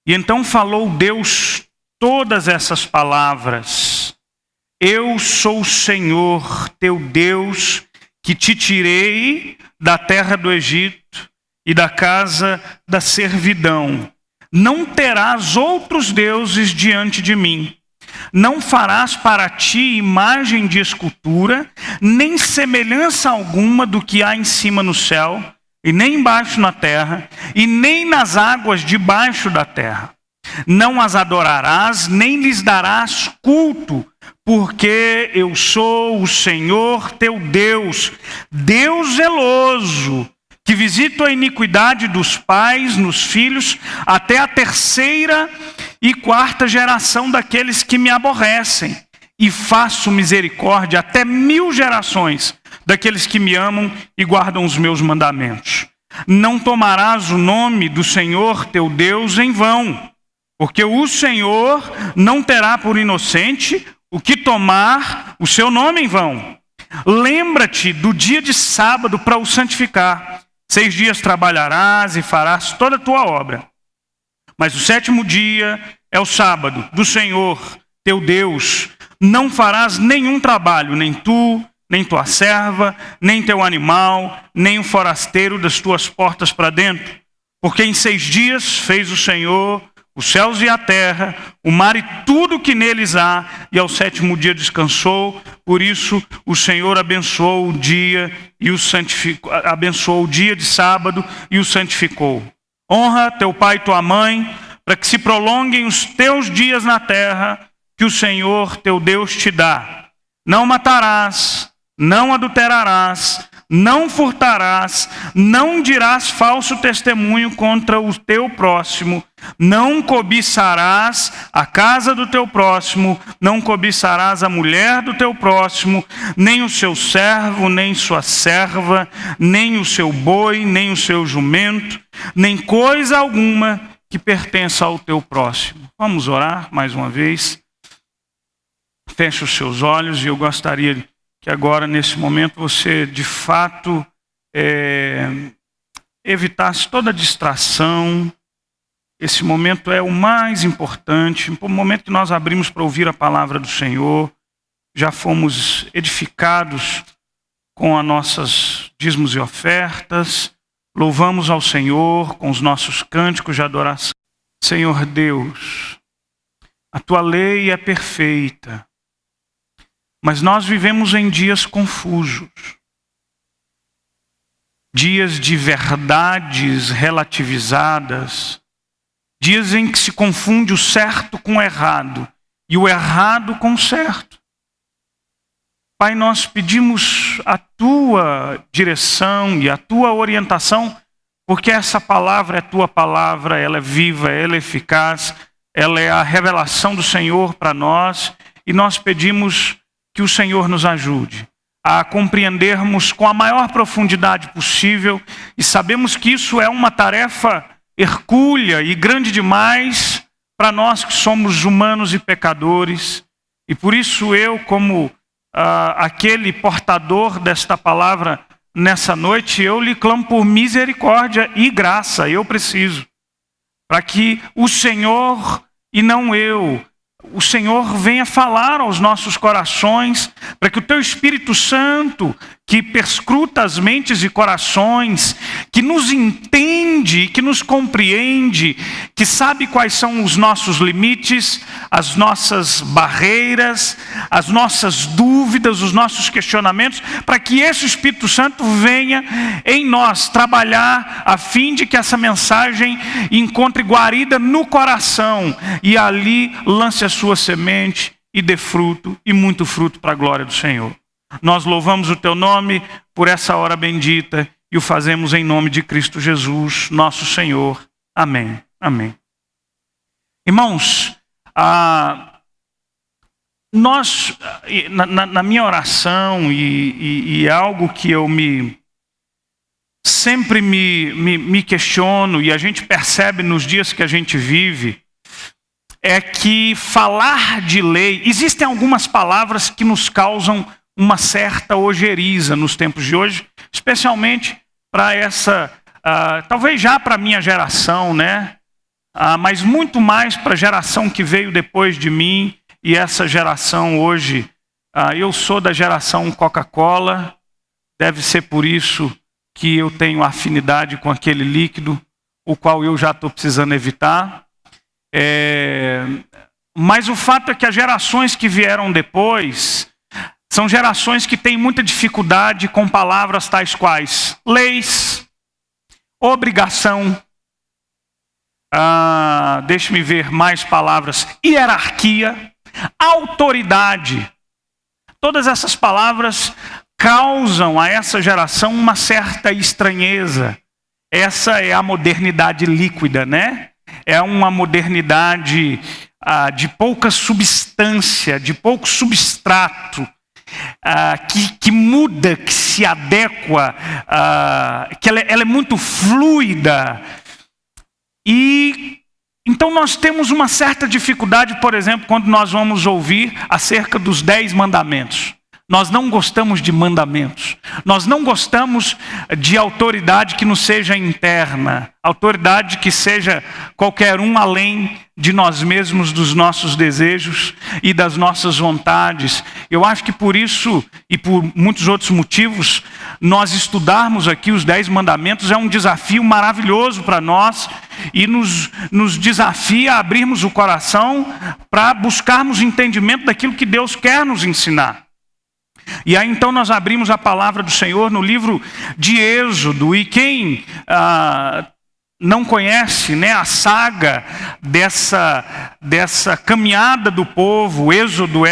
E então falou Deus todas essas palavras: eu sou o Senhor, teu Deus, que te tirei da terra do Egito e da casa da servidão. Não terás outros deuses diante de mim. Não farás para ti imagem de escultura, nem semelhança alguma do que há em cima no céu, e nem embaixo na terra, e nem nas águas debaixo da terra. Não as adorarás, nem lhes darás culto, porque eu sou o Senhor teu Deus, Deus zeloso, que visito a iniquidade dos pais nos filhos, até a 3ª e 4ª geração daqueles que me aborrecem, e faço misericórdia até 1000 gerações daqueles que me amam e guardam os meus mandamentos. Não tomarás o nome do Senhor teu Deus em vão, porque o Senhor não terá por inocente o que tomar o seu nome em vão. Lembra-te do dia de sábado para o santificar. 6 dias trabalharás e farás toda a tua obra. Mas o 7º dia é o sábado do Senhor, teu Deus. Não farás nenhum trabalho, nem tu, nem tua serva, nem teu animal, nem o forasteiro das tuas portas para dentro. Porque em 6 dias fez o Senhor os céus e a terra, o mar e tudo que neles há, e ao 7º dia descansou. Por isso o Senhor abençoou o dia e o santificou, abençoou o dia de sábado e o santificou. Honra teu pai e tua mãe, para que se prolonguem os teus dias na terra que o Senhor teu Deus te dá. Não matarás, não adulterarás, não furtarás, não dirás falso testemunho contra o teu próximo, não cobiçarás a casa do teu próximo, não cobiçarás a mulher do teu próximo, nem o seu servo, nem sua serva, nem o seu boi, nem o seu jumento, nem coisa alguma que pertença ao teu próximo. Vamos orar mais uma vez. Feche os seus olhos e eu gostaria que agora, nesse momento, você, de fato, evitasse toda distração. Esse momento é o mais importante, o momento que nós abrimos para ouvir a palavra do Senhor. Já fomos edificados com as nossas dízimos e ofertas. Louvamos ao Senhor com os nossos cânticos de adoração. Senhor Deus, a tua lei é perfeita. Mas nós vivemos em dias confusos, dias de verdades relativizadas, dias em que se confunde o certo com o errado e o errado com o certo. Pai, nós pedimos a tua direção e a tua orientação, porque essa palavra é tua palavra, ela é viva, ela é eficaz, ela é a revelação do Senhor para nós, e nós pedimos que o Senhor nos ajude a compreendermos com a maior profundidade possível, e sabemos que isso é uma tarefa hercúlea e grande demais para nós que somos humanos e pecadores, e por isso eu, como aquele portador desta palavra nessa noite, eu lhe clamo por misericórdia e graça. Eu preciso, para que o Senhor e não eu, o Senhor venha falar aos nossos corações, para que o teu Espírito Santo, que perscruta as mentes e corações, que nos entende, que nos compreende, que sabe quais são os nossos limites, as nossas barreiras, as nossas dúvidas, os nossos questionamentos, para que esse Espírito Santo venha em nós trabalhar a fim de que essa mensagem encontre guarida no coração e ali lance a sua semente e dê fruto, e muito fruto para a glória do Senhor. Nós louvamos o teu nome por essa hora bendita e o fazemos em nome de Cristo Jesus, nosso Senhor. Amém. Amém. Irmãos, nós, na minha oração, e algo que eu sempre me questiono, e a gente percebe nos dias que a gente vive, é que falar de lei, existem algumas palavras que nos causam uma certa ojeriza nos tempos de hoje, especialmente para essa, talvez já para a minha geração, né? mas muito mais para a geração que veio depois de mim. E essa geração hoje, eu sou da geração Coca-Cola, deve ser por isso que eu tenho afinidade com aquele líquido, o qual eu já estou precisando evitar. Mas o fato é que as gerações que vieram depois são gerações que têm muita dificuldade com palavras tais quais leis, obrigação, deixe-me ver mais palavras, hierarquia, autoridade. Todas essas palavras causam a essa geração uma certa estranheza. Essa é a modernidade líquida, né? É uma modernidade de pouca substância, de pouco substrato, que muda, que se adequa, que ela é muito fluida. E então nós temos uma certa dificuldade, por exemplo, quando nós vamos ouvir acerca dos 10 mandamentos. Nós não gostamos de mandamentos. Nós não gostamos de autoridade que nos seja interna. Autoridade que seja qualquer um além de nós mesmos, dos nossos desejos e das nossas vontades. Eu acho que por isso e por muitos outros motivos, nós estudarmos aqui os 10 mandamentos é um desafio maravilhoso para nós e nos desafia a abrirmos o coração para buscarmos entendimento daquilo que Deus quer nos ensinar. E aí então nós abrimos a palavra do Senhor no livro de Êxodo. E quem não conhece, né, a saga dessa caminhada do povo, Êxodo,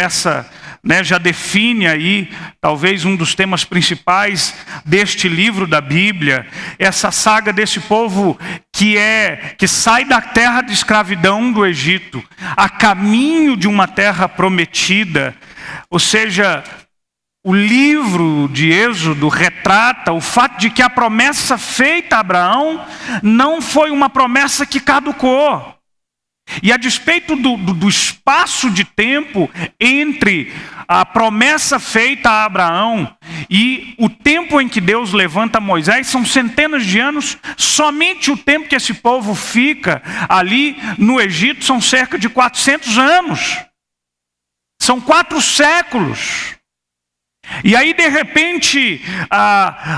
já define aí talvez um dos temas principais deste livro da Bíblia. Essa saga desse povo que sai da terra de escravidão do Egito, a caminho de uma terra prometida. Ou seja, o livro de Êxodo retrata o fato de que a promessa feita a Abraão não foi uma promessa que caducou. E a despeito do espaço de tempo entre a promessa feita a Abraão e o tempo em que Deus levanta Moisés, são centenas de anos, somente o tempo que esse povo fica ali no Egito são cerca de 400 anos. São 4 séculos. E aí, de repente,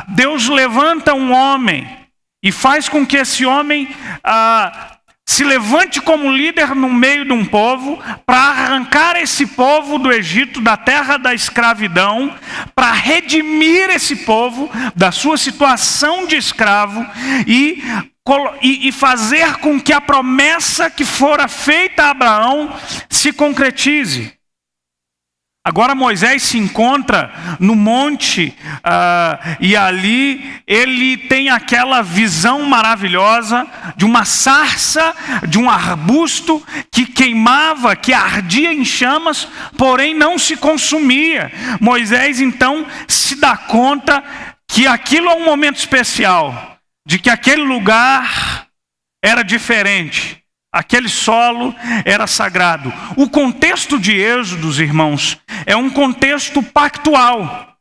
Deus levanta um homem e faz com que esse homem se levante como líder no meio de um povo para arrancar esse povo do Egito, da terra da escravidão, para redimir esse povo da sua situação de escravo e fazer com que a promessa que fora feita a Abraão se concretize. Agora Moisés se encontra no monte e ali ele tem aquela visão maravilhosa de uma sarça, de um arbusto que queimava, que ardia em chamas, porém não se consumia. Moisés então se dá conta que aquilo é um momento especial, de que aquele lugar era diferente. Aquele solo era sagrado. O contexto de Êxodo, irmãos, é um contexto pactual.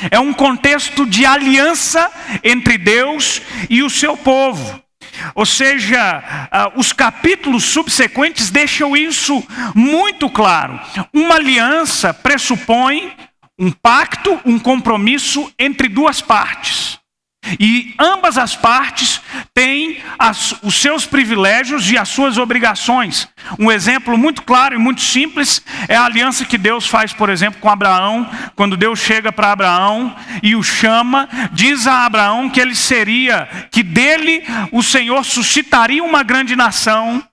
É um contexto de aliança entre Deus e o seu povo. Ou seja, os capítulos subsequentes deixam isso muito claro. Uma aliança pressupõe um pacto, um compromisso entre duas partes. E ambas as partes têm os seus privilégios e as suas obrigações. Um exemplo muito claro e muito simples é a aliança que Deus faz, por exemplo, com Abraão. Quando Deus chega para Abraão e o chama, diz a Abraão que dele o Senhor suscitaria uma grande nação.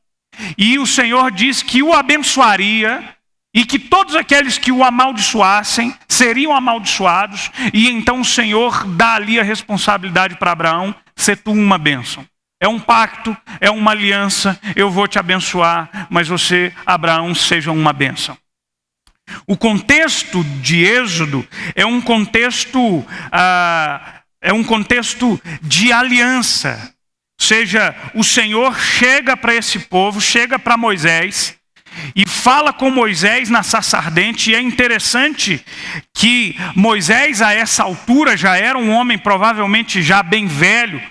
E o Senhor diz que o abençoaria. E que todos aqueles que o amaldiçoassem seriam amaldiçoados. E então o Senhor dá ali a responsabilidade para Abraão: ser tu uma bênção. É um pacto, é uma aliança. Eu vou te abençoar, mas você, Abraão, seja uma bênção. O contexto de Êxodo é um contexto de aliança. Ou seja, o Senhor chega para esse povo, chega para Moisés e fala com Moisés na sarça ardente. E é interessante que Moisés, a essa altura, já era um homem provavelmente já bem velho.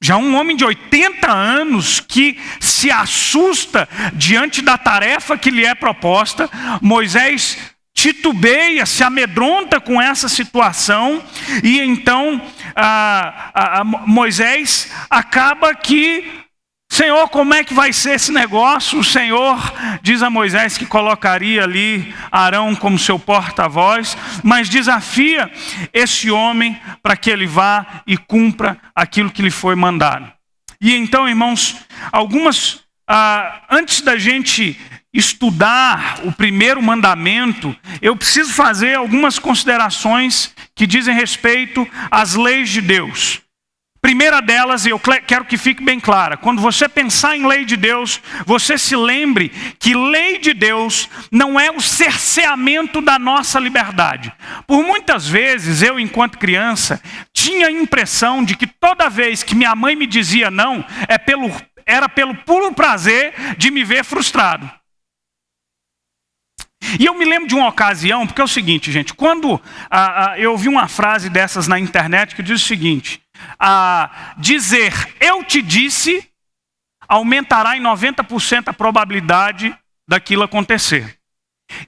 Já um homem de 80 anos que se assusta diante da tarefa que lhe é proposta. Moisés titubeia, se amedronta com essa situação, e então Moisés acaba que, Senhor, como é que vai ser esse negócio? O Senhor diz a Moisés que colocaria ali Arão como seu porta-voz, mas desafia esse homem para que ele vá e cumpra aquilo que lhe foi mandado. E então, irmãos, antes da gente estudar o primeiro mandamento, eu preciso fazer algumas considerações que dizem respeito às leis de Deus. Primeira delas, e eu quero que fique bem clara: quando você pensar em lei de Deus, você se lembre que lei de Deus não é o cerceamento da nossa liberdade. Por muitas vezes, eu, enquanto criança, tinha a impressão de que toda vez que minha mãe me dizia não, era pelo puro prazer de me ver frustrado. E eu me lembro de uma ocasião, porque é o seguinte, gente, quando eu ouvi uma frase dessas na internet que diz o seguinte: dizer eu te disse aumentará em 90% a probabilidade daquilo acontecer.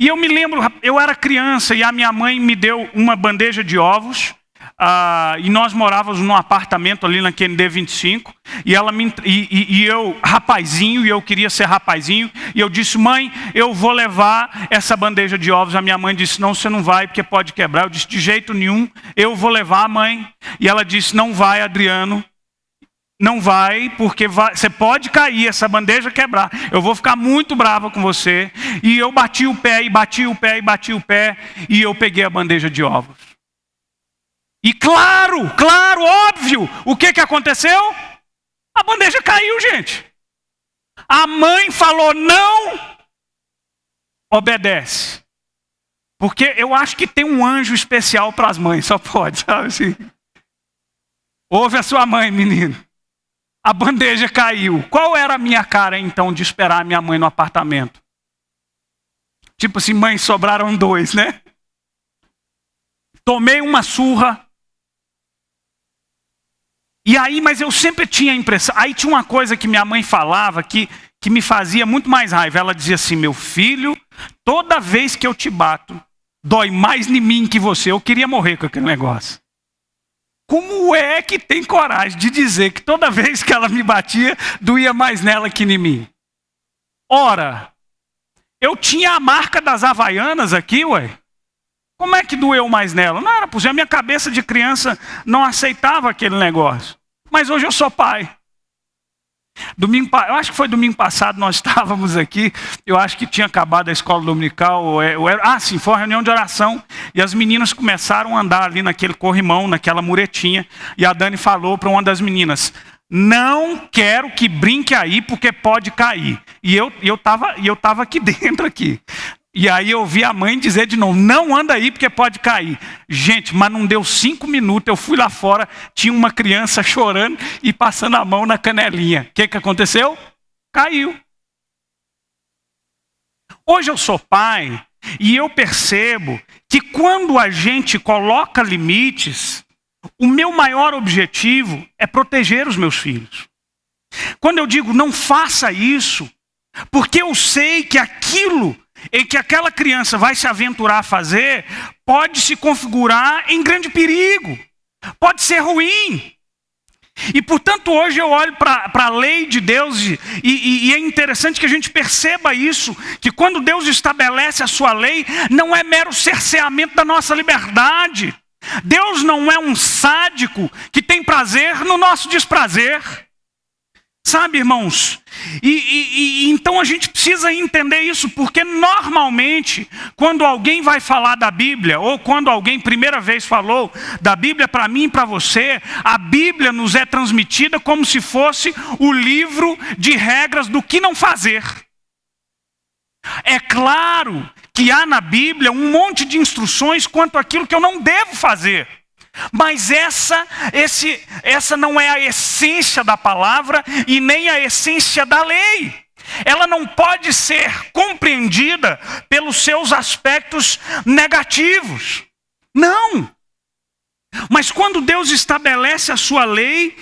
E eu me lembro, eu era criança e a minha mãe me deu uma bandeja de ovos, e nós morávamos num apartamento ali na QND 25, e eu, rapazinho, e eu queria ser rapazinho, e eu disse: mãe, eu vou levar essa bandeja de ovos. A minha mãe disse: não, você não vai, porque pode quebrar. Eu disse: de jeito nenhum, eu vou levar, mãe. E ela disse: não vai, Adriano, não vai, porque você pode cair, essa bandeja quebrar, eu vou ficar muito brava com você. E eu bati o pé, e bati o pé, e bati o pé, e eu peguei a bandeja de ovos. E claro, óbvio, o que aconteceu? A bandeja caiu, gente. A mãe falou: não, obedece. Porque eu acho que tem um anjo especial para as mães, só pode, sabe assim? Ouve a sua mãe, menino. A bandeja caiu. Qual era a minha cara, então, de esperar a minha mãe no apartamento? Tipo assim: mãe, sobraram 2, né? Tomei uma surra. E aí, mas eu sempre tinha a impressão. Aí tinha uma coisa que minha mãe falava que me fazia muito mais raiva. Ela dizia assim: meu filho, toda vez que eu te bato, dói mais em mim que você. Eu queria morrer com aquele negócio. Como é que tem coragem de dizer que toda vez que ela me batia, doía mais nela que em mim? Ora, eu tinha a marca das Havaianas aqui, ué. Como é que doeu mais nela? Não era possível. A minha cabeça de criança não aceitava aquele negócio. Mas hoje eu sou pai. Eu acho que foi domingo passado, nós estávamos aqui. Eu acho que tinha acabado a escola dominical. Sim, foi uma reunião de oração. E as meninas começaram a andar ali naquele corrimão, naquela muretinha. E a Dani falou para uma das meninas: não quero que brinque aí, porque pode cair. E eu estava aqui dentro aqui. E aí eu ouvi a mãe dizer de novo: não anda aí porque pode cair. Gente, mas não deu 5 minutos, eu fui lá fora, tinha uma criança chorando e passando a mão na canelinha. O que aconteceu? Caiu. Hoje eu sou pai e eu percebo que quando a gente coloca limites, o meu maior objetivo é proteger os meus filhos. Quando eu digo não faça isso, porque eu sei que aquilo em que aquela criança vai se aventurar a fazer pode se configurar em grande perigo, pode ser ruim. E portanto hoje eu olho para a lei de Deus e é interessante que a gente perceba isso, que quando Deus estabelece a sua lei, não é mero cerceamento da nossa liberdade. Deus não é um sádico que tem prazer no nosso desprazer. Sabe, irmãos? Então a gente precisa entender isso, porque normalmente, quando alguém vai falar da Bíblia, ou quando alguém primeira vez falou da Bíblia para mim e para você, a Bíblia nos é transmitida como se fosse o livro de regras do que não fazer. É claro que há na Bíblia um monte de instruções quanto àquilo que eu não devo fazer. Mas essa não é a essência da palavra e nem a essência da lei. Ela não pode ser compreendida pelos seus aspectos negativos. Não. Mas quando Deus estabelece a sua lei,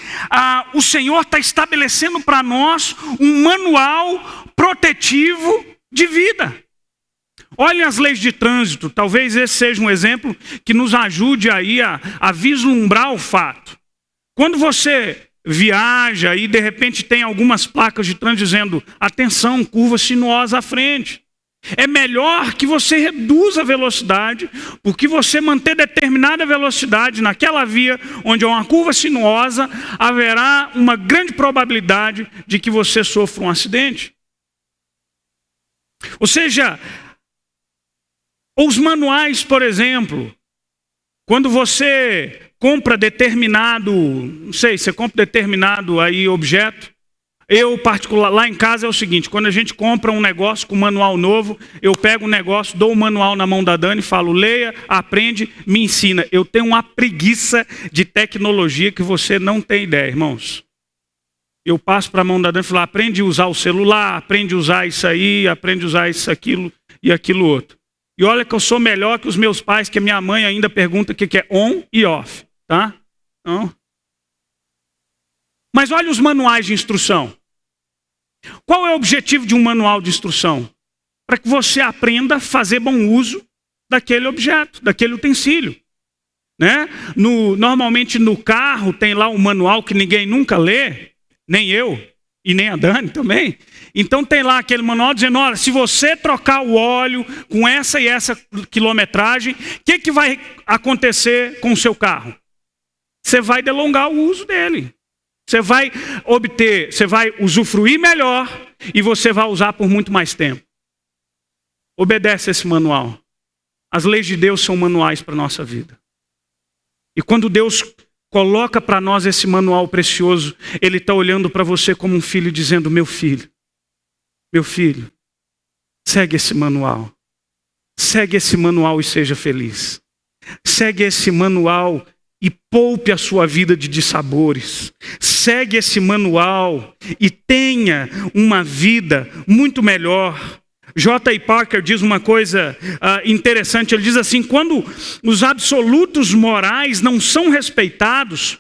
o Senhor está estabelecendo para nós um manual protetivo de vida. Olhem as leis de trânsito, talvez esse seja um exemplo que nos ajude aí a vislumbrar o fato. Quando você viaja e de repente tem algumas placas de trânsito dizendo atenção, curva sinuosa à frente. É melhor que você reduza a velocidade, porque você manter determinada velocidade naquela via onde há uma curva sinuosa, haverá uma grande probabilidade de que você sofra um acidente. Ou seja, os manuais, por exemplo, quando você compra determinado, não sei, você compra determinado aí objeto, eu particular, lá em casa é o seguinte, quando a gente compra um negócio com manual novo, eu pego o negócio, dou o manual na mão da Dani e falo, leia, aprende, me ensina. Eu tenho uma preguiça de tecnologia que você não tem ideia, irmãos. Eu passo para a mão da Dani e falo, aprende a usar o celular, aprende a usar isso aí, aprende a usar isso, aquilo e aquilo outro. E olha que eu sou melhor que os meus pais, que a minha mãe ainda pergunta o que é on e off, tá? Então, mas olha os manuais de instrução. Qual é o objetivo de um manual de instrução? Para que você aprenda a fazer bom uso daquele objeto, daquele utensílio. Né? Normalmente no carro tem lá um manual que ninguém nunca lê, nem eu e nem a Dani também. Então tem lá aquele manual dizendo, olha, se você trocar o óleo com essa e essa quilometragem, o que vai acontecer com o seu carro? Você vai delongar o uso dele. Você vai obter, você vai usufruir melhor e você vai usar por muito mais tempo. Obedece esse manual. As leis de Deus são manuais para a nossa vida. E quando Deus coloca para nós esse manual precioso, Ele está olhando para você como um filho dizendo, meu filho, segue esse manual. Segue esse manual e seja feliz. Segue esse manual e poupe a sua vida de dissabores. Segue esse manual e tenha uma vida muito melhor. J.I. Packer diz uma coisa interessante. Ele diz assim, quando os absolutos morais não são respeitados,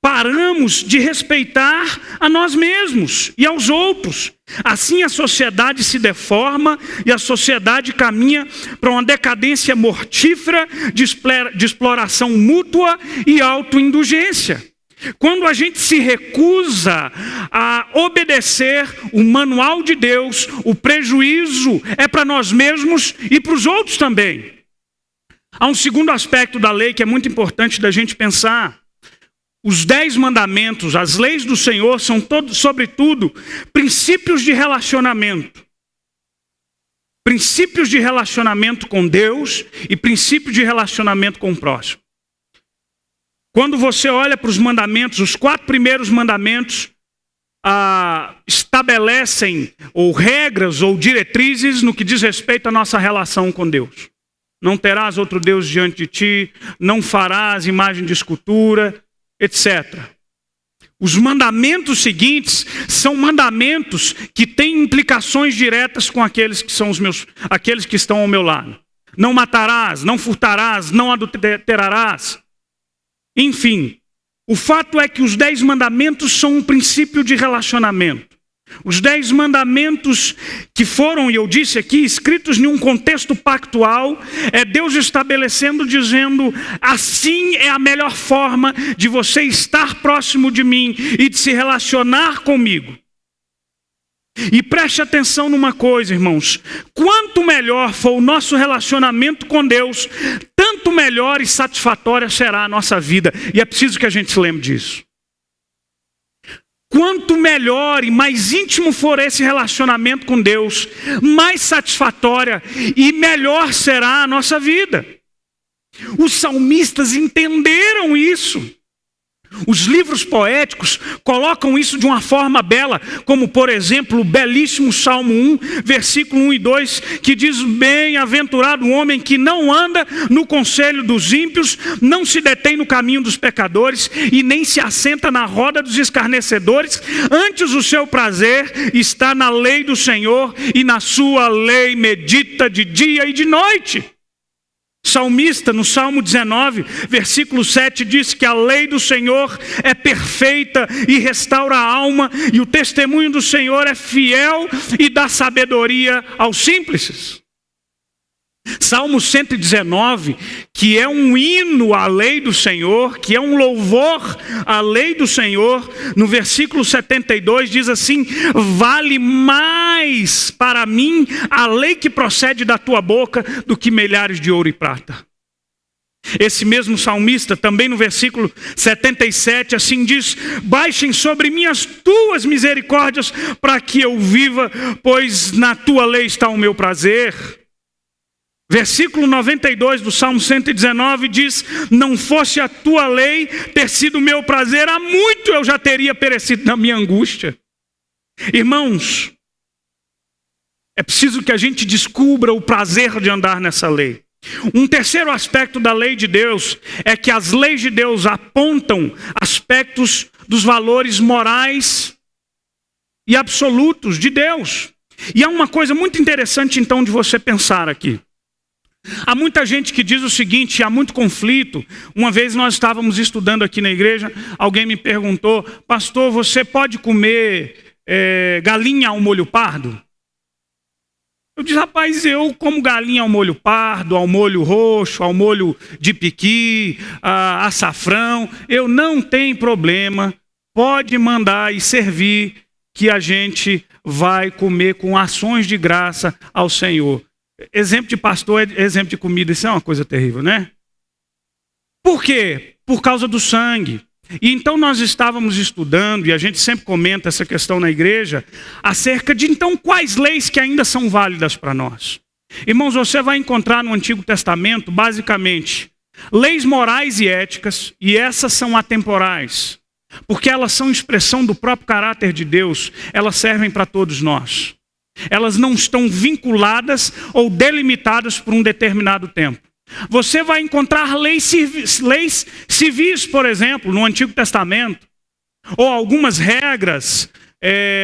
paramos de respeitar a nós mesmos e aos outros. Assim a sociedade se deforma e a sociedade caminha para uma decadência mortífera de exploração mútua e autoindulgência. Quando a gente se recusa a obedecer o manual de Deus, o prejuízo é para nós mesmos e para os outros também. Há um segundo aspecto da lei que é muito importante da gente pensar. Os 10 mandamentos, as leis do Senhor são todos, sobretudo, princípios de relacionamento. Princípios de relacionamento com Deus e princípios de relacionamento com o próximo. Quando você olha para os mandamentos, os 4 primeiros mandamentos estabelecem ou regras ou diretrizes no que diz respeito à nossa relação com Deus. Não terás outro Deus diante de ti, não farás imagem de escultura, etc. Os mandamentos seguintes são mandamentos que têm implicações diretas com aqueles que estão ao meu lado. Não matarás, não furtarás, não adulterarás. Enfim, o fato é que os 10 mandamentos são um princípio de relacionamento. Os 10 mandamentos que foram, e eu disse aqui, escritos em um contexto pactual, é Deus estabelecendo, dizendo, assim é a melhor forma de você estar próximo de mim e de se relacionar comigo. E preste atenção numa coisa, irmãos, quanto melhor for o nosso relacionamento com Deus, tanto melhor e satisfatória será a nossa vida. E é preciso que a gente se lembre disso. Quanto melhor e mais íntimo for esse relacionamento com Deus, mais satisfatória e melhor será a nossa vida. Os salmistas entenderam isso. Os livros poéticos colocam isso de uma forma bela, como por exemplo o belíssimo Salmo 1, versículo 1 e 2, que diz, bem-aventurado o homem que não anda no conselho dos ímpios, não se detém no caminho dos pecadores e nem se assenta na roda dos escarnecedores, antes o seu prazer está na lei do Senhor e na sua lei medita de dia e de noite. Salmista, no Salmo 19, versículo 7, diz que a lei do Senhor é perfeita e restaura a alma, e o testemunho do Senhor é fiel e dá sabedoria aos simples. Salmo 119, que é um hino à lei do Senhor, que é um louvor à lei do Senhor, no versículo 72 diz assim: vale mais para mim a lei que procede da tua boca do que milhares de ouro e prata. Esse mesmo salmista, também no versículo 77, assim diz: baixem sobre mim as tuas misericórdias para que eu viva, pois na tua lei está o meu prazer. Versículo 92 do Salmo 119 diz: não fosse a tua lei ter sido o meu prazer, há muito eu já teria perecido na minha angústia. Irmãos, é preciso que a gente descubra o prazer de andar nessa lei. Um terceiro aspecto da lei de Deus é que as leis de Deus apontam aspectos dos valores morais e absolutos de Deus. E há uma coisa muito interessante então de você pensar aqui. Há muita gente que diz o seguinte, há muito conflito. Uma vez nós estávamos estudando aqui na igreja, alguém me perguntou: pastor, você pode comer galinha ao molho pardo? Eu disse: rapaz, eu como galinha ao molho pardo, ao molho roxo, ao molho de piqui, açafrão, eu não tenho problema, pode mandar e servir, que a gente vai comer com ações de graça ao Senhor. Exemplo de pastor é exemplo de comida, isso é uma coisa terrível, né? Por quê? Por causa do sangue. E então nós estávamos estudando, e a gente sempre comenta essa questão na igreja, acerca de então quais leis que ainda são válidas para nós. Irmãos, você vai encontrar no Antigo Testamento, basicamente, leis morais e éticas, e essas são atemporais, porque elas são expressão do próprio caráter de Deus, elas servem para todos nós. Elas não estão vinculadas ou delimitadas por um determinado tempo. Você vai encontrar leis civis, por exemplo, no Antigo Testamento, ou algumas regras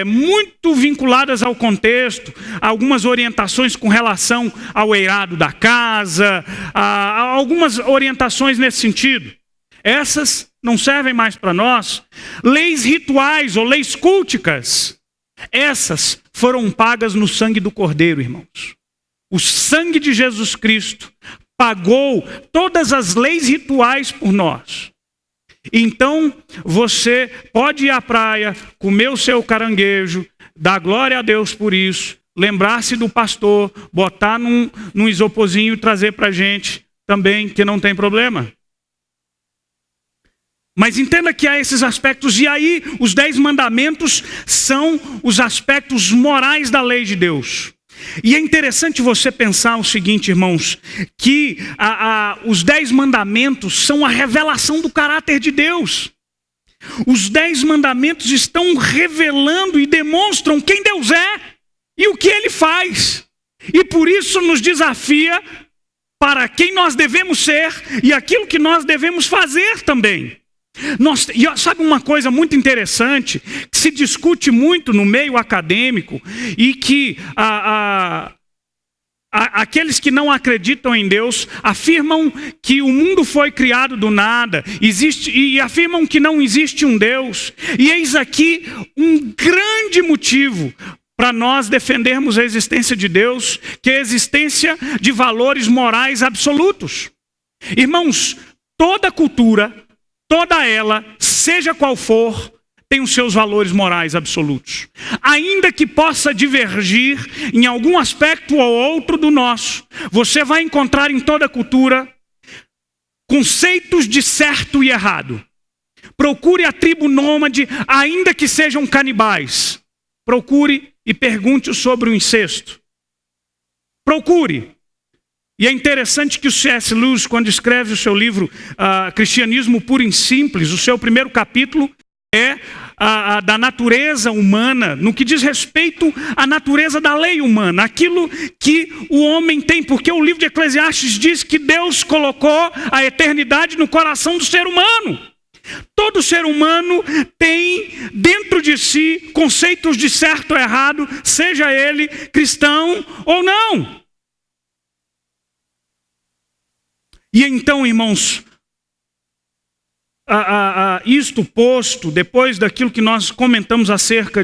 muito vinculadas ao contexto, algumas orientações com relação ao eirado da casa, algumas orientações nesse sentido. Essas não servem mais para nós. Leis rituais ou leis culticas, essas foram pagas no sangue do Cordeiro, irmãos. O sangue de Jesus Cristo pagou todas as leis rituais por nós. Então, você pode ir à praia, comer o seu caranguejo, dar glória a Deus por isso, lembrar-se do pastor, botar num isoporzinho e trazer para a gente também, que não tem problema. Mas entenda que há esses aspectos, e aí os 10 mandamentos são os aspectos morais da lei de Deus. E é interessante você pensar o seguinte, irmãos, que os 10 mandamentos são a revelação do caráter de Deus. Os 10 mandamentos estão revelando e demonstram quem Deus é e o que Ele faz. E por isso nos desafia para quem nós devemos ser e aquilo que nós devemos fazer também. E sabe uma coisa muito interessante, que se discute muito no meio acadêmico, e que aqueles que não acreditam em Deus afirmam que o mundo foi criado do nada, e afirmam que não existe um Deus. E eis aqui um grande motivo para nós defendermos a existência de Deus, que é a existência de valores morais absolutos. Irmãos, toda cultura, toda ela, seja qual for, tem os seus valores morais absolutos. Ainda que possa divergir em algum aspecto ou outro do nosso, você vai encontrar em toda cultura conceitos de certo e errado. Procure a tribo nômade, ainda que sejam canibais. Procure e pergunte sobre o incesto. Procure. E é interessante que o C.S. Lewis, quando escreve o seu livro Cristianismo Puro e Simples, o seu primeiro capítulo é da natureza humana, no que diz respeito à natureza da lei humana, aquilo que o homem tem, porque o livro de Eclesiastes diz que Deus colocou a eternidade no coração do ser humano. Todo ser humano tem dentro de si conceitos de certo ou errado, seja ele cristão ou não. E então, irmãos, isto posto, depois daquilo que nós comentamos acerca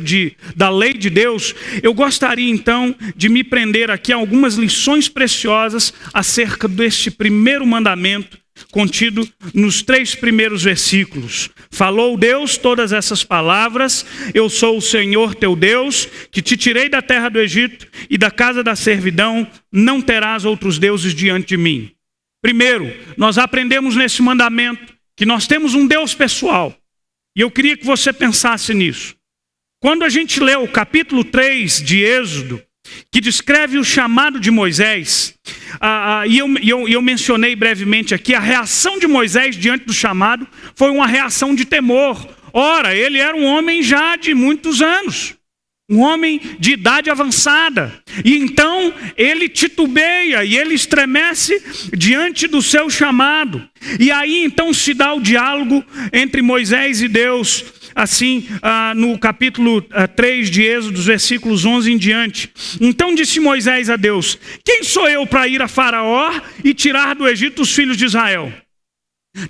da lei de Deus, eu gostaria então de me prender aqui a algumas lições preciosas acerca deste primeiro mandamento contido nos 3 primeiros versículos. Falou Deus todas essas palavras: eu sou o Senhor teu Deus, que te tirei da terra do Egito e da casa da servidão, não terás outros deuses diante de mim. Primeiro, nós aprendemos nesse mandamento que nós temos um Deus pessoal. E eu queria que você pensasse nisso. Quando a gente lê o capítulo 3 de Êxodo, que descreve o chamado de Moisés, e eu mencionei brevemente aqui, a reação de Moisés diante do chamado foi uma reação de temor. Ora, ele era um homem já de muitos anos, um homem de idade avançada, e então ele titubeia e ele estremece diante do seu chamado. E aí então se dá o diálogo entre Moisés e Deus, assim, no capítulo 3 de Êxodo, dos versículos 11 em diante. Então disse Moisés a Deus: quem sou eu para ir a Faraó e tirar do Egito os filhos de Israel?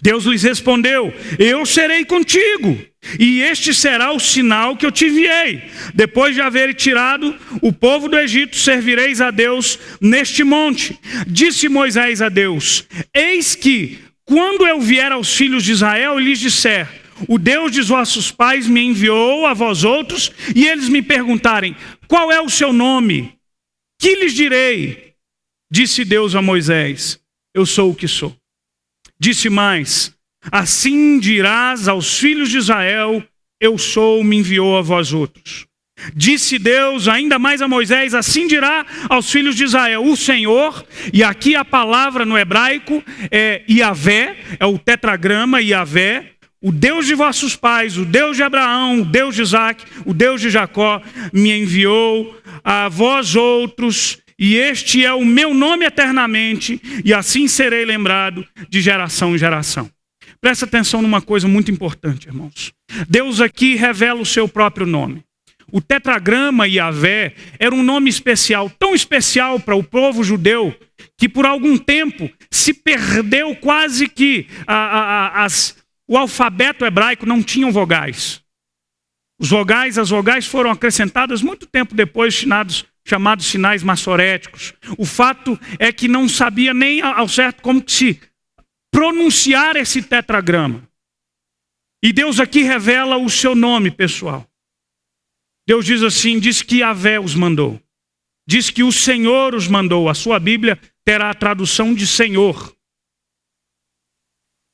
Deus lhes respondeu: eu serei contigo, e este será o sinal que eu te enviei. Depois de haver tirado o povo do Egito, servireis a Deus neste monte. Disse Moisés a Deus: eis que, quando eu vier aos filhos de Israel e lhes disser: o Deus de vossos pais me enviou a vós outros, e eles me perguntarem: qual é o seu nome? Que lhes direi? Disse Deus a Moisés: eu sou o que sou. Disse mais: assim dirás aos filhos de Israel: eu sou, me enviou a vós outros. Disse Deus ainda mais a Moisés: assim dirá aos filhos de Israel: o Senhor, e aqui a palavra no hebraico é Yavé, é o tetragrama Yavé, o Deus de vossos pais, o Deus de Abraão, o Deus de Isaac, o Deus de Jacó, me enviou a vós outros, e este é o meu nome eternamente, e assim serei lembrado de geração em geração. Presta atenção numa coisa muito importante, irmãos. Deus aqui revela o seu próprio nome. O tetragrama Yavé era um nome especial, tão especial para o povo judeu, que por algum tempo se perdeu quase que o alfabeto hebraico não tinha vogais. As vogais foram acrescentadas muito tempo depois, chamados sinais massoréticos. O fato é que não sabia nem ao certo como se pronunciar esse tetragrama. E Deus aqui revela o seu nome pessoal. Deus diz assim: diz que Yavé os mandou. Diz que o Senhor os mandou. A sua Bíblia terá a tradução de Senhor.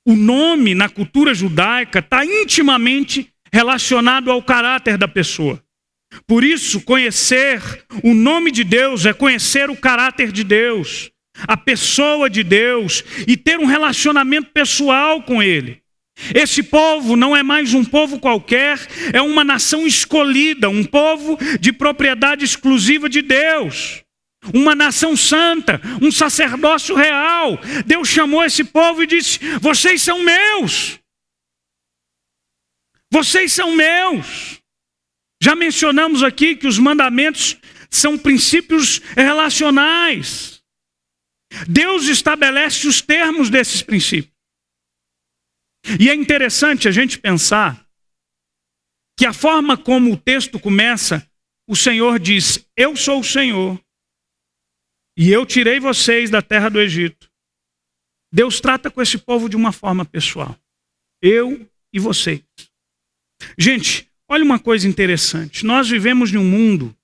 O nome na cultura judaica está intimamente relacionado ao caráter da pessoa. Por isso, conhecer o nome de Deus é conhecer o caráter de Deus, a pessoa de Deus, e ter um relacionamento pessoal com Ele. Esse povo não é mais um povo qualquer, é uma nação escolhida, um povo de propriedade exclusiva de Deus. Uma nação santa, um sacerdócio real. Deus chamou esse povo e disse: vocês são meus. Vocês são meus. Já mencionamos aqui que os mandamentos são princípios relacionais. Deus estabelece os termos desses princípios. E é interessante a gente pensar que a forma como o texto começa, o Senhor diz: eu sou o Senhor, e eu tirei vocês da terra do Egito. Deus trata com esse povo de uma forma pessoal. Eu e vocês. Gente, olha uma coisa interessante. Nós vivemos em um mundo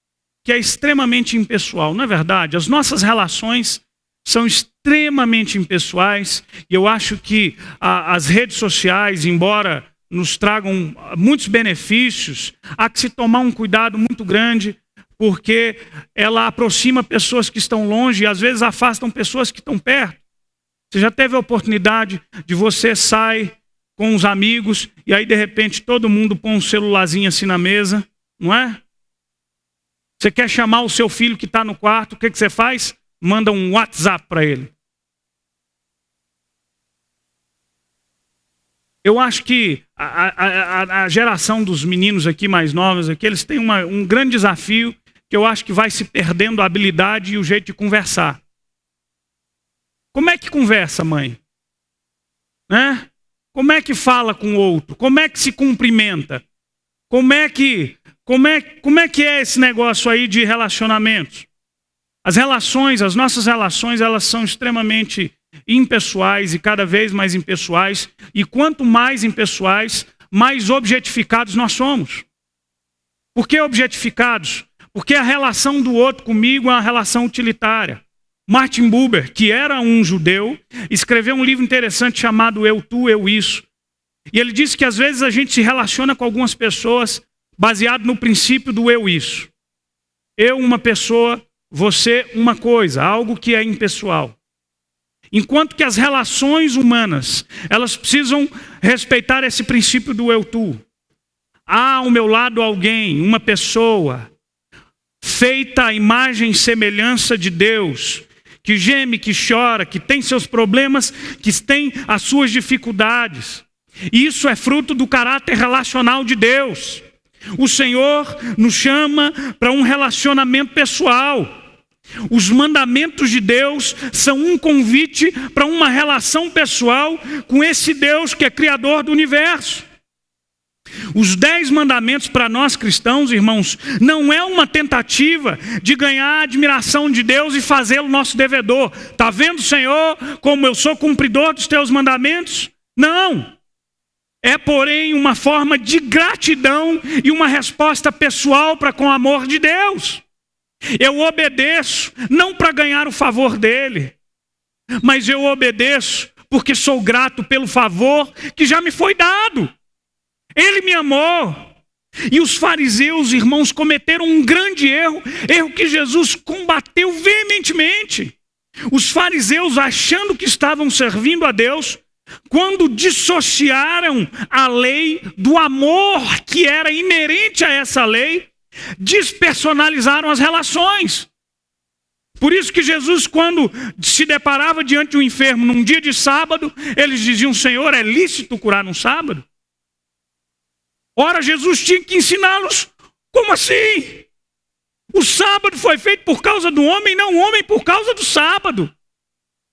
que é extremamente impessoal, não é verdade? As nossas relações são extremamente impessoais, e eu acho que as redes sociais, embora nos tragam muitos benefícios, há que se tomar um cuidado muito grande, porque ela aproxima pessoas que estão longe e às vezes afastam pessoas que estão perto. Você já teve a oportunidade de você sair com os amigos e aí de repente todo mundo põe um celularzinho assim na mesa, não é? Você quer chamar o seu filho que está no quarto, o que você faz? Manda um WhatsApp para ele. Eu acho que a geração dos meninos aqui mais novos, aqui, eles têm um grande desafio, que eu acho que vai se perdendo a habilidade e o jeito de conversar. Como é que conversa, mãe? né? Como é que fala com o outro? Como é que se cumprimenta? Como é que é esse negócio aí de relacionamentos? As nossas relações, elas são extremamente impessoais e cada vez mais impessoais. E quanto mais impessoais, mais objetificados nós somos. Por que objetificados? Porque a relação do outro comigo é uma relação utilitária. Martin Buber, que era um judeu, escreveu um livro interessante chamado Eu, Tu, Eu, Isso. E ele disse que às vezes a gente se relaciona com algumas pessoas baseado no princípio do eu, isso. Eu, uma pessoa, você, uma coisa, algo que é impessoal. Enquanto que as relações humanas, elas precisam respeitar esse princípio do eu, tu. Há ao meu lado alguém, uma pessoa, feita à imagem e semelhança de Deus, que geme, que chora, que tem seus problemas, que tem as suas dificuldades. Isso é fruto do caráter relacional de Deus. O Senhor nos chama para um relacionamento pessoal. Os mandamentos de Deus são um convite para uma relação pessoal com esse Deus que é criador do universo. Os 10 mandamentos para nós cristãos, irmãos, não é uma tentativa de ganhar a admiração de Deus e fazê-lo nosso devedor. Está vendo, Senhor, como eu sou cumpridor dos teus mandamentos? Não. É, porém, uma forma de gratidão e uma resposta pessoal para com o amor de Deus. Eu obedeço, não para ganhar o favor dele, mas eu obedeço porque sou grato pelo favor que já me foi dado. Ele me amou. E os fariseus, irmãos, cometeram um grande erro que Jesus combateu veementemente. Os fariseus, achando que estavam servindo a Deus, quando dissociaram a lei do amor que era inerente a essa lei, despersonalizaram as relações. Por isso que Jesus, quando se deparava diante de um enfermo num dia de sábado, eles diziam: Senhor, é lícito curar num sábado? Ora, Jesus tinha que ensiná-los: como assim? O sábado foi feito por causa do homem, não o homem por causa do sábado.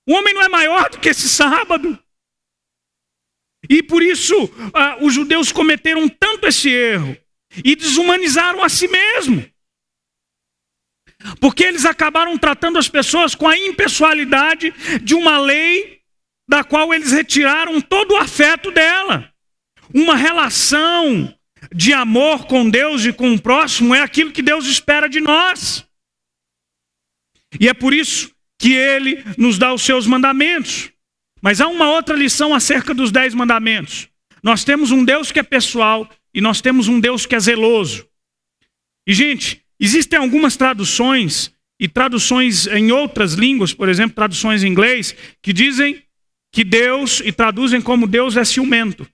O homem não é maior do que esse sábado. E por isso os judeus cometeram tanto esse erro e desumanizaram a si mesmo. Porque eles acabaram tratando as pessoas com a impessoalidade de uma lei da qual eles retiraram todo o afeto dela. Uma relação de amor com Deus e com o próximo é aquilo que Deus espera de nós. E é por isso que Ele nos dá os seus mandamentos. Mas há uma outra lição acerca dos 10 mandamentos. Nós temos um Deus que é pessoal e nós temos um Deus que é zeloso. E, gente, existem algumas traduções, e traduções em outras línguas, por exemplo, traduções em inglês, que dizem que Deus, e traduzem como Deus é ciumento.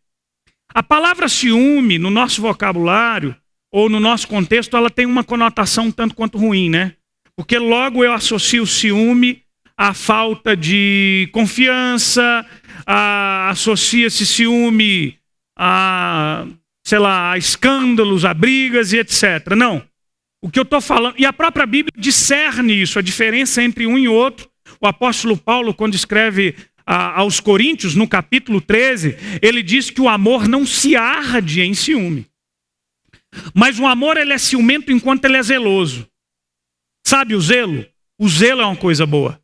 A palavra ciúme, no nosso vocabulário, ou no nosso contexto, ela tem uma conotação um tanto quanto ruim, né? Porque logo eu associo ciúme à falta de confiança, associa-se ciúme a, sei lá, a escândalos, a brigas e etc. Não. O que eu estou falando, e a própria Bíblia discerne isso, a diferença entre um e outro. O apóstolo Paulo, quando escreve aos Coríntios, no capítulo 13, ele diz que o amor não se arde em ciúme. Mas o amor, ele é ciumento enquanto ele é zeloso. Sabe o zelo? O zelo é uma coisa boa.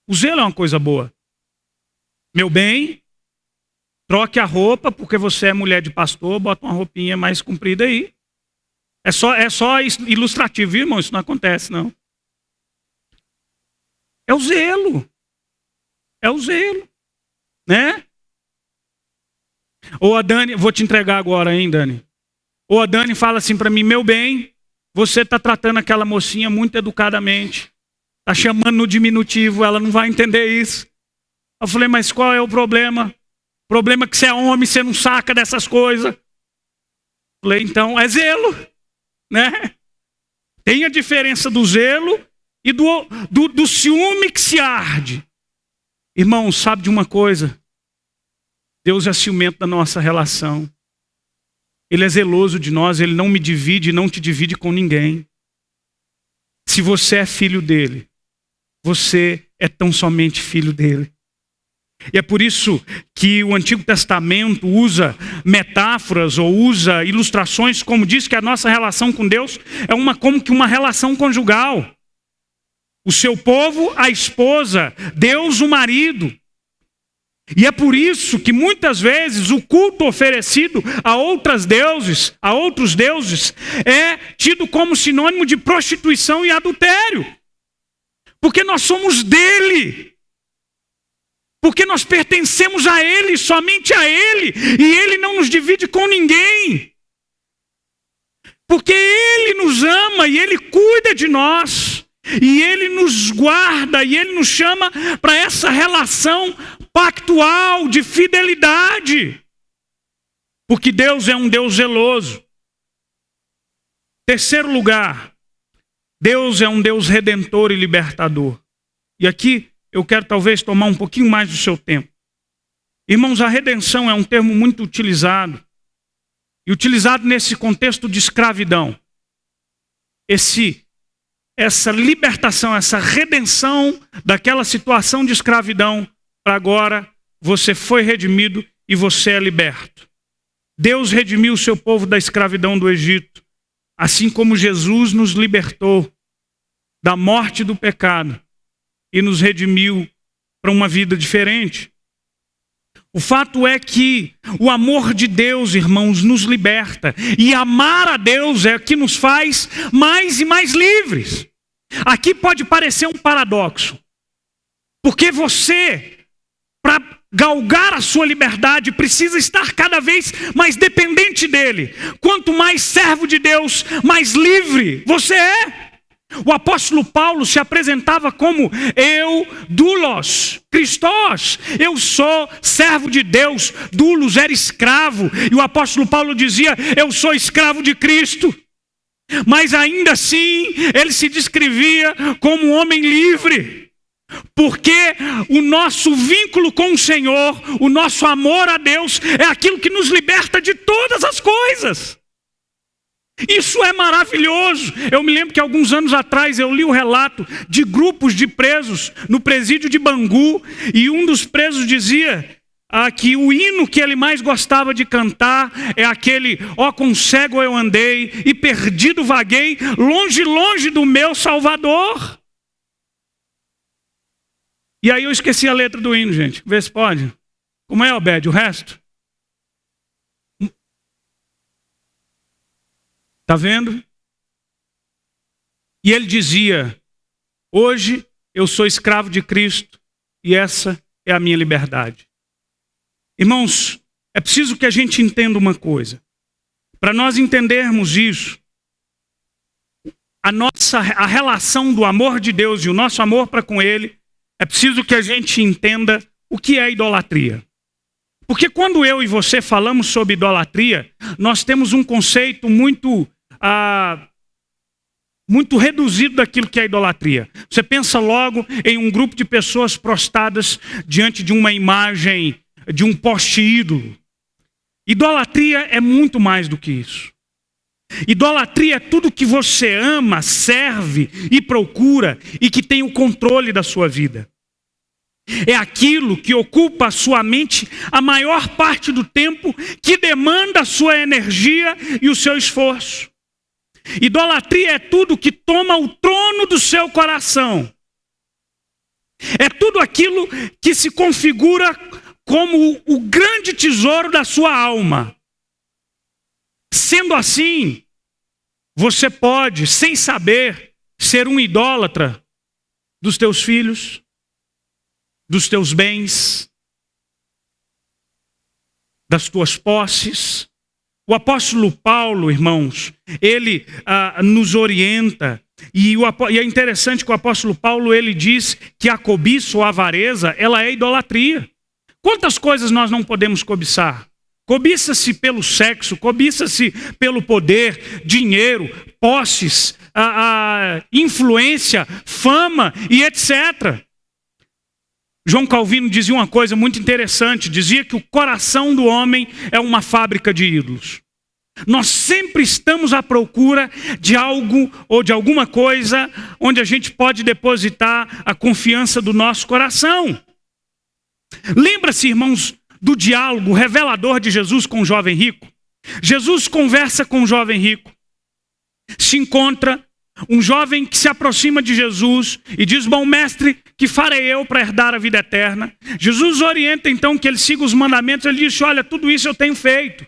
O zelo é uma coisa boa. Meu bem, troque a roupa, porque você é mulher de pastor, bota uma roupinha mais comprida aí. É só ilustrativo, viu, irmão? Isso não acontece, não. É o zelo. É o zelo, né? Ou a Dani, vou te entregar agora, hein, Dani? Ou a Dani fala assim para mim: meu bem, você está tratando aquela mocinha muito educadamente. Está chamando no diminutivo, ela não vai entender isso. Eu falei: mas qual é o problema? O problema é que você é homem, você não saca dessas coisas. Eu falei: então é zelo, né? Tem a diferença do zelo e do ciúme que se arde. Irmão, sabe de uma coisa? Deus é ciumento da nossa relação. Ele é zeloso de nós, Ele não me divide e não te divide com ninguém. Se você é filho dele, você é tão somente filho dele. E é por isso que o Antigo Testamento usa metáforas ou usa ilustrações, como diz que a nossa relação com Deus é como que uma relação conjugal. O seu povo, a esposa, Deus, o marido. E é por isso que muitas vezes o culto oferecido a outros deuses, é tido como sinônimo de prostituição e adultério. Porque nós somos dele. Porque nós pertencemos a ele, somente a ele. E ele não nos divide com ninguém. Porque ele nos ama e ele cuida de nós. E ele nos guarda e ele nos chama para essa relação pactual de fidelidade. Porque Deus é um Deus zeloso. Terceiro lugar, Deus é um Deus redentor e libertador. E aqui eu quero talvez tomar um pouquinho mais do seu tempo. Irmãos, a redenção é um termo muito utilizado. E utilizado nesse contexto de escravidão. Essa libertação, essa redenção daquela situação de escravidão, para agora você foi redimido e você é liberto. Deus redimiu o seu povo da escravidão do Egito, assim como Jesus nos libertou da morte do pecado e nos redimiu para uma vida diferente. O fato é que o amor de Deus, irmãos, nos liberta. E amar a Deus é o que nos faz mais e mais livres. Aqui pode parecer um paradoxo. Porque você, para galgar a sua liberdade, precisa estar cada vez mais dependente dele. Quanto mais servo de Deus, mais livre você é. O apóstolo Paulo se apresentava como eu, doulos, Christos. Eu sou servo de Deus. Doulos era escravo. E o apóstolo Paulo dizia, eu sou escravo de Cristo. Mas ainda assim, ele se descrevia como um homem livre. Porque o nosso vínculo com o Senhor, o nosso amor a Deus, é aquilo que nos liberta de todas as coisas. Isso é maravilhoso. Eu me lembro que alguns anos atrás eu li o relato de grupos de presos no presídio de Bangu. E um dos presos dizia que o hino que ele mais gostava de cantar é aquele: ó, com cego eu andei e perdido vaguei, longe, longe do meu Salvador. E aí eu esqueci a letra do hino, gente. Vê se pode. Como é, Obed, o resto? Está vendo? E ele dizia, hoje eu sou escravo de Cristo e essa é a minha liberdade. Irmãos, é preciso que a gente entenda uma coisa. Para nós entendermos isso, a relação do amor de Deus e o nosso amor para com ele, é preciso que a gente entenda o que é idolatria. Porque quando eu e você falamos sobre idolatria, nós temos um conceito muito reduzido daquilo que é idolatria. Você pensa logo em um grupo de pessoas prostradas diante de uma imagem, de um poste ídolo. Idolatria é muito mais do que isso. Idolatria é tudo que você ama, serve e procura e que tem o controle da sua vida. É aquilo que ocupa a sua mente a maior parte do tempo, que demanda a sua energia e o seu esforço. Idolatria é tudo que toma o trono do seu coração. É tudo aquilo que se configura como o grande tesouro da sua alma. Sendo assim, você pode, sem saber, ser um idólatra dos teus filhos, dos teus bens, das tuas posses. O apóstolo Paulo, irmãos, ele nos orienta, e é interessante que o apóstolo Paulo, ele diz que a cobiça ou a avareza, ela é idolatria. Quantas coisas nós não podemos cobiçar? Cobiça-se pelo sexo, cobiça-se pelo poder, dinheiro, posses, influência, fama e etc. João Calvino dizia uma coisa muito interessante, dizia que o coração do homem é uma fábrica de ídolos. Nós sempre estamos à procura de algo ou de alguma coisa onde a gente pode depositar a confiança do nosso coração. Lembra-se, irmãos, do diálogo revelador de Jesus com o jovem rico? Jesus conversa com o jovem rico. Se encontra um jovem que se aproxima de Jesus e diz: bom mestre, que farei eu para herdar a vida eterna? Jesus orienta então que ele siga os mandamentos. Ele diz: olha, tudo isso eu tenho feito.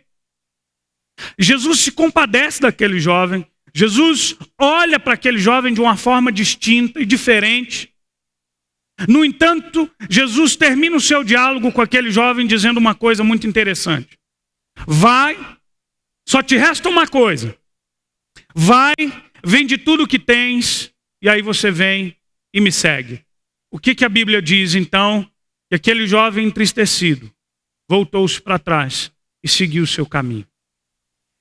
Jesus se compadece daquele jovem. Jesus olha para aquele jovem de uma forma distinta e diferente. No entanto, Jesus termina o seu diálogo com aquele jovem dizendo uma coisa muito interessante: vai, só te resta uma coisa. Vai, vende tudo o que tens, e aí você vem e me segue. O que a Bíblia diz então? Que aquele jovem entristecido voltou-se para trás e seguiu o seu caminho.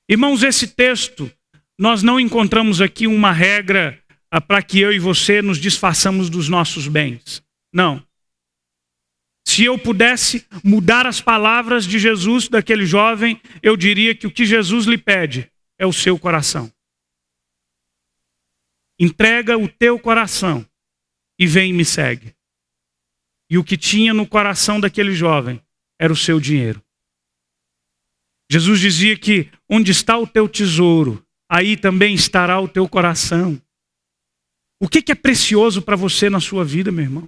Irmãos, esse texto, nós não encontramos aqui uma regra para que eu e você nos desfaçamos dos nossos bens. Não. Se eu pudesse mudar as palavras de Jesus daquele jovem, eu diria que o que Jesus lhe pede é o seu coração. Entrega o teu coração e vem e me segue. E o que tinha no coração daquele jovem era o seu dinheiro. Jesus dizia que onde está o teu tesouro, aí também estará o teu coração. O que é precioso para você na sua vida, meu irmão?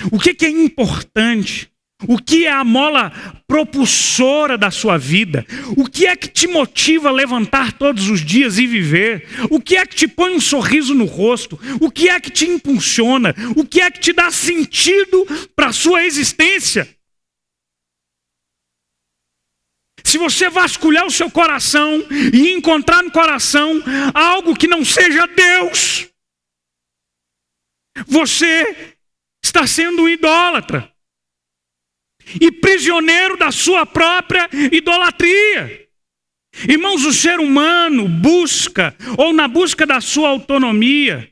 O que é importante? O que é a mola propulsora da sua vida? O que é que te motiva a levantar todos os dias e viver? O que é que te põe um sorriso no rosto? O que é que te impulsiona? O que é que te dá sentido para a sua existência? Se você vasculhar o seu coração e encontrar no coração algo que não seja Deus, você está sendo um idólatra e prisioneiro da sua própria idolatria. Irmãos, o ser humano busca, ou na busca da sua autonomia,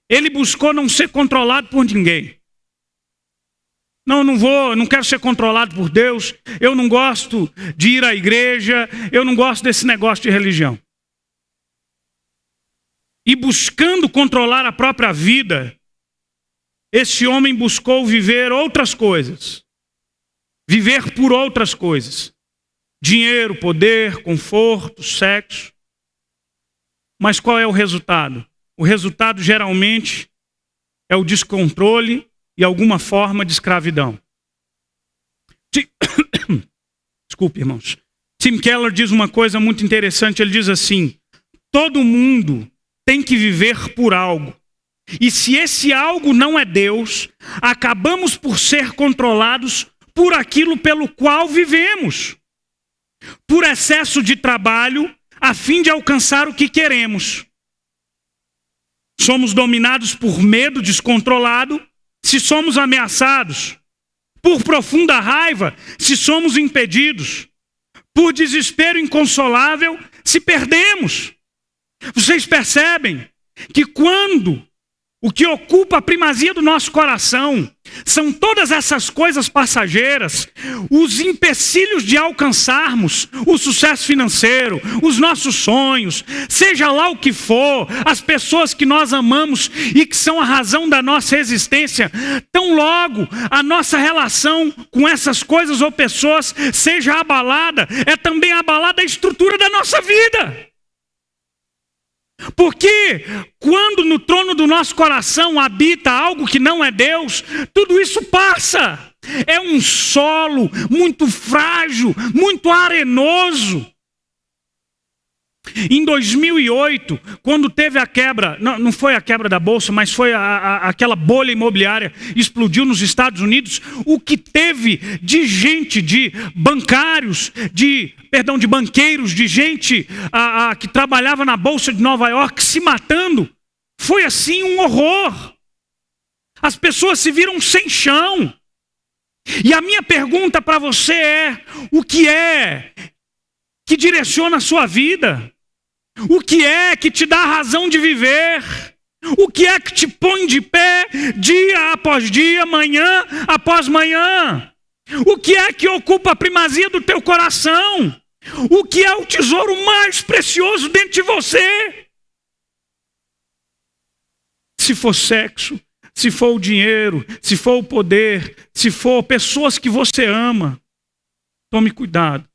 ele buscou não ser controlado por ninguém. Não quero ser controlado por Deus, eu não gosto de ir à igreja, eu não gosto desse negócio de religião. E buscando controlar a própria vida, esse homem buscou viver outras coisas. Viver por outras coisas. Dinheiro, poder, conforto, sexo. Mas qual é o resultado? O resultado geralmente é o descontrole e alguma forma de escravidão. Desculpe, irmãos. Tim Keller diz uma coisa muito interessante. Ele diz assim: todo mundo tem que viver por algo. E se esse algo não é Deus, acabamos por ser controlados por aquilo pelo qual vivemos. Por excesso de trabalho, a fim de alcançar o que queremos. Somos dominados por medo descontrolado, se somos ameaçados. Por profunda raiva, se somos impedidos. Por desespero inconsolável, se perdemos. Vocês percebem que quando o que ocupa a primazia do nosso coração são todas essas coisas passageiras, os empecilhos de alcançarmos o sucesso financeiro, os nossos sonhos, seja lá o que for, as pessoas que nós amamos e que são a razão da nossa existência, tão logo a nossa relação com essas coisas ou pessoas seja abalada, é também abalada a estrutura da nossa vida. Porque quando no trono do nosso coração habita algo que não é Deus, tudo isso passa. É um solo muito frágil, muito arenoso. Em 2008, quando teve a quebra, não foi a quebra da bolsa, mas foi aquela bolha imobiliária, explodiu nos Estados Unidos, o que teve de gente, de bancários, de banqueiros, de gente que trabalhava na Bolsa de Nova York se matando, foi assim um horror. As pessoas se viram sem chão. E a minha pergunta para você é: o que é que direciona a sua vida? O que é que te dá a razão de viver? O que é que te põe de pé dia após dia, manhã após manhã? O que é que ocupa a primazia do teu coração? O que é o tesouro mais precioso dentro de você? Se for sexo, se for o dinheiro, se for o poder, se for pessoas que você ama, tome cuidado,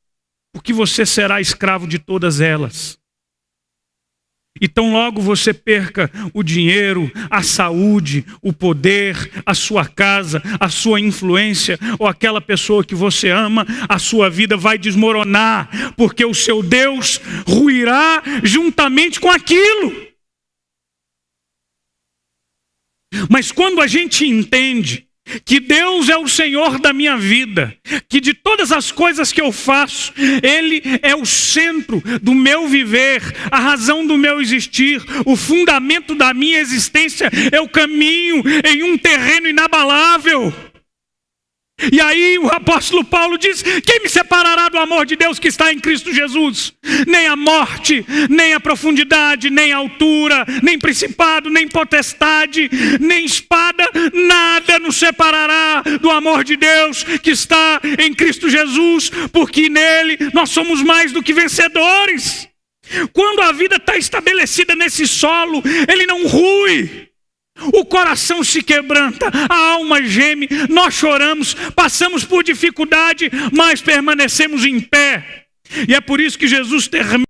porque você será escravo de todas elas. E tão logo você perca o dinheiro, a saúde, o poder, a sua casa, a sua influência, ou aquela pessoa que você ama, a sua vida vai desmoronar, porque o seu Deus ruirá juntamente com aquilo. Mas quando a gente entende que Deus é o Senhor da minha vida, que de todas as coisas que eu faço, Ele é o centro do meu viver, a razão do meu existir, o fundamento da minha existência, eu caminho em um terreno inabalável. E aí o apóstolo Paulo diz: quem me separará do amor de Deus que está em Cristo Jesus? Nem a morte, nem a profundidade, nem a altura, nem principado, nem potestade, nem espada, nada nos separará do amor de Deus que está em Cristo Jesus, porque nele nós somos mais do que vencedores. Quando a vida está estabelecida nesse solo, ele não rui. O coração se quebranta, a alma geme, nós choramos, passamos por dificuldade, mas permanecemos em pé. E é por isso que Jesus termina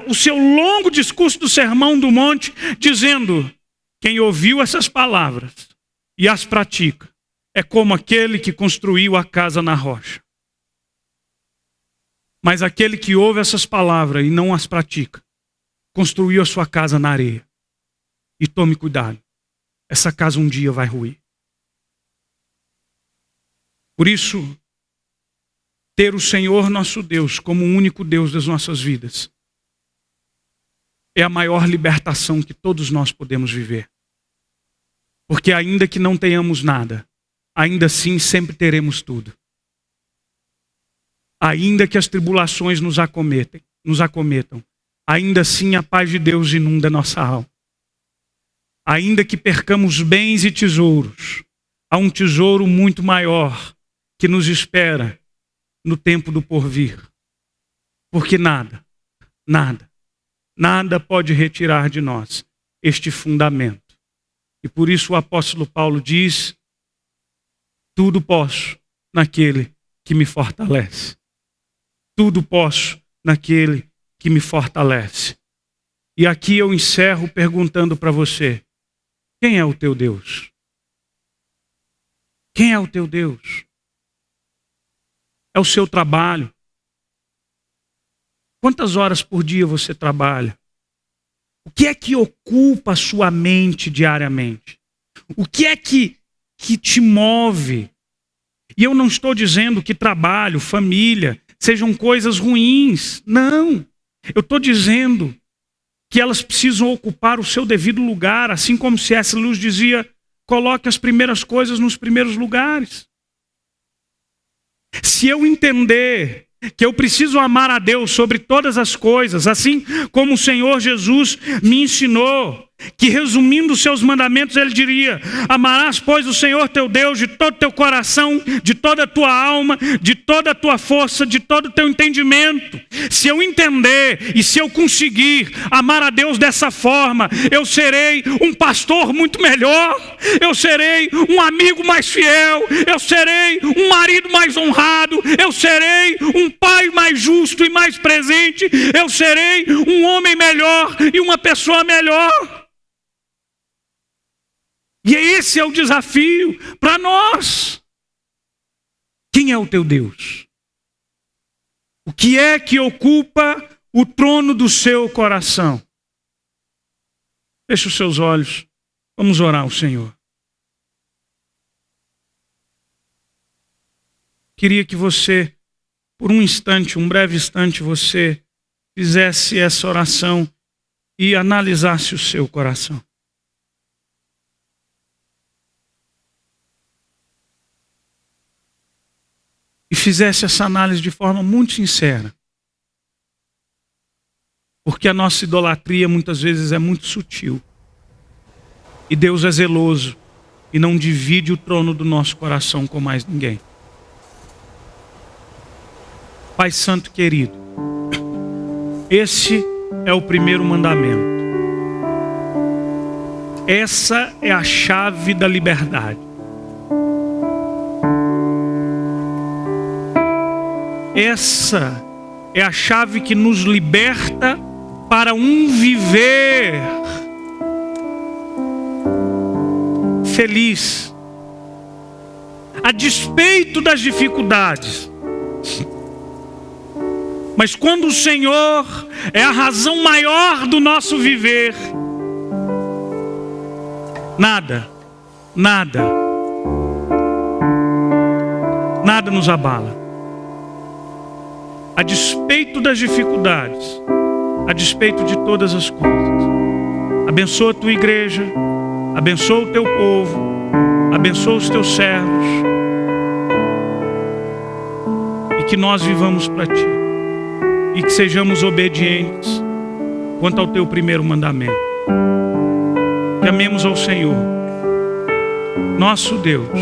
o seu longo discurso do Sermão do Monte dizendo: quem ouviu essas palavras e as pratica é como aquele que construiu a casa na rocha. Mas aquele que ouve essas palavras e não as pratica, construiu a sua casa na areia. E tome cuidado. Essa casa um dia vai ruir. Por isso, ter o Senhor nosso Deus como o único Deus das nossas vidas é a maior libertação que todos nós podemos viver. Porque ainda que não tenhamos nada, ainda assim sempre teremos tudo. Ainda que as tribulações nos acometam, ainda assim a paz de Deus inunda nossa alma. Ainda que percamos bens e tesouros, há um tesouro muito maior que nos espera no tempo do porvir. Porque nada pode retirar de nós este fundamento. E por isso o apóstolo Paulo diz: tudo posso naquele que me fortalece. Tudo posso naquele que me fortalece. E aqui eu encerro perguntando para você: quem é o teu Deus? Quem é o teu Deus? É o seu trabalho? Quantas horas por dia você trabalha? O que é que ocupa a sua mente diariamente? O que é que te move? E eu não estou dizendo que trabalho, família, sejam coisas ruins. Não. Eu estou dizendo que elas precisam ocupar o seu devido lugar, assim como C.S. Lewis dizia: coloque as primeiras coisas nos primeiros lugares. Se eu entender que eu preciso amar a Deus sobre todas as coisas, assim como o Senhor Jesus me ensinou, que resumindo os seus mandamentos ele diria: amarás, pois, o Senhor teu Deus de todo o teu coração, de toda a tua alma, de toda a tua força, de todo o teu entendimento. Se eu entender e se eu conseguir amar a Deus dessa forma, eu serei um pastor muito melhor, eu serei um amigo mais fiel, eu serei um marido mais honrado, eu serei um pai mais justo e mais presente, eu serei um homem melhor e uma pessoa melhor. E esse é o desafio para nós. Quem é o teu Deus? O que é que ocupa o trono do seu coração? Feche os seus olhos. Vamos orar ao Senhor. Queria que você, por um instante, um breve instante, você fizesse essa oração e analisasse o seu coração. E fizesse essa análise de forma muito sincera. Porque a nossa idolatria muitas vezes é muito sutil. E Deus é zeloso e não divide o trono do nosso coração com mais ninguém. Pai Santo querido, esse é o primeiro mandamento. Essa é a chave da liberdade. Essa é a chave que nos liberta para um viver feliz, a despeito das dificuldades. Mas quando o Senhor é a razão maior do nosso viver, nada nos abala. A despeito das dificuldades, a despeito de todas as coisas. Abençoa a tua igreja, abençoa o teu povo, abençoa os teus servos, e que nós vivamos para ti, e que sejamos obedientes quanto ao teu primeiro mandamento. Que amemos ao Senhor, nosso Deus,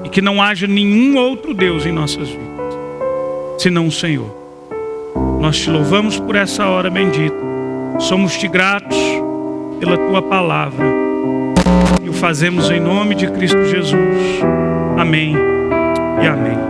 e que não haja nenhum outro Deus em nossas vidas, senão o Senhor. Nós te louvamos por essa hora bendita. Somos-te gratos pela tua palavra. E o fazemos em nome de Cristo Jesus. Amém e amém.